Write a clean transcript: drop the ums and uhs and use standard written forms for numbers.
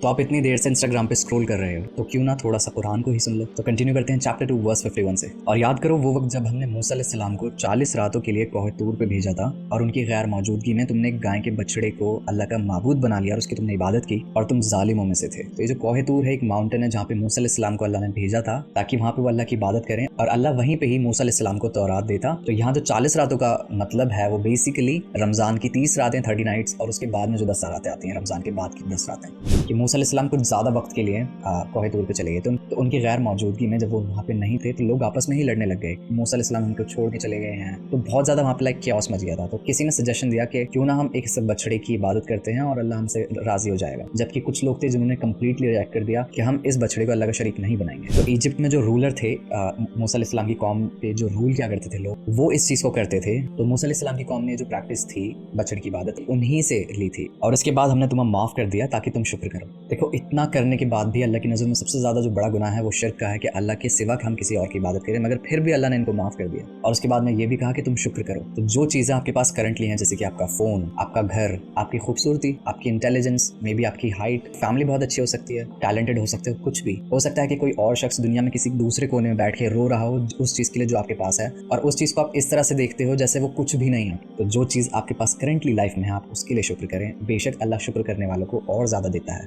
तो आप इतनी देर से इंस्टाग्राम पे स्क्रॉल कर रहे हो तो क्यों ना थोड़ा सा कुरान को ही सुन लो। तो कंटिन्यू करते हैं चैप्टर 2 वर्स 51 से। और याद करो वो वक्त जब हमने मूसा अलैहिस्सलाम को 40 रातों के लिए कोह तूर पे भेजा था और उनकी गैर मौजूदगी में तुमने एक गाय के बछड़े को अल्लाह का माबूद बना लिया और उसकी तुमने इबादत की और तुम जालिमों में से थे। तो ये जो कोह तूर है एक माउंटेन है जहाँ पे मूसा अलैहिस्सलाम को अल्लाह ने भेजा था ताकि वहाँ पे वो अल्लाह की इबादत करें और अल्लाह वहीं पे ही मूसा अलैहिस्सलाम को तौरात देता। तो यहाँ जो 40 रातों का मतलब है वो बेसिकली रमजान की 30 रातें 30 नाइट्स और उसके बाद में जो 10 रातें आती हैं रमजान के बाद की 10 रातें कि मूसा अलैहिस्सलाम कुछ ज़्यादा वक्त के लिए कोह तूर पे चले गए। तो उनकी गैर मौजूदगी में जब वो वहाँ पे नहीं थे तो लोग आपस में ही लड़ने लग गए। मूसा अलैहिस्सलाम उनको छोड़ के चले गए हैं तो बहुत ज़्यादा वहाँ पे लाइक क्याओस मच गया था। तो किसी ने सजेशन दिया कि क्यों ना हम एक सब बछड़े की इबादत करते हैं और अल्लाह हमसे राजी हो जाएगा। जबकि कुछ लोग थे जिन्होंने कंप्लीटली रिजेक्ट कर दिया कि हम इस बछड़े को अल्लाह का शरीक नहीं बनाएंगे। तो इजिप्ट में जो रूलर थे मूसा अलैहिस्सलाम की कौम पे जो रूल क्या करते थे लोग वो इस चीज़ को करते थे। तो मूसा अलैहिस्सलाम की कौम ने जो प्रैक्टिस थी बछड़े की इबादत उन्हीं से ली थी और इसके बाद हमने तुम्हें माफ़ कर दिया ताकि तुम शुक्र करो। देखो इतना करने के बाद भी अल्लाह की नज़र में सबसे ज़्यादा जो बड़ा गुनाह है वो शिर्क का है कि अल्लाह के सिवा हम किसी और की इबादत करें, मगर फिर भी अल्लाह ने इनको माफ़ कर दिया। और उसके बाद में ये भी कहा कि तुम शुक्र करो। तो जो चीज़ें आपके पास करंटली हैं जैसे कि आपका फ़ोन, आपका घर, आपकी खूबसूरती, आपकी इंटेलिजेंस, मे बी आपकी हाइट, फैमिली बहुत अच्छी हो सकती है, टैलेंटेड हो सकते हो, कुछ भी हो सकता है कि कोई और शख्स दुनिया में किसी दूसरे कोने में बैठ के रो रहा हो उस चीज़ के लिए जो आपके पास है और उस चीज़ को आप इस तरह से देखते हो जैसे वो कुछ भी नहीं है। तो जो चीज़ आपके पास करंटली लाइफ में है आप उसके लिए शुक्र करें। बेशक अल्लाह शुक्र करने वालों को और ज़्यादा देता है।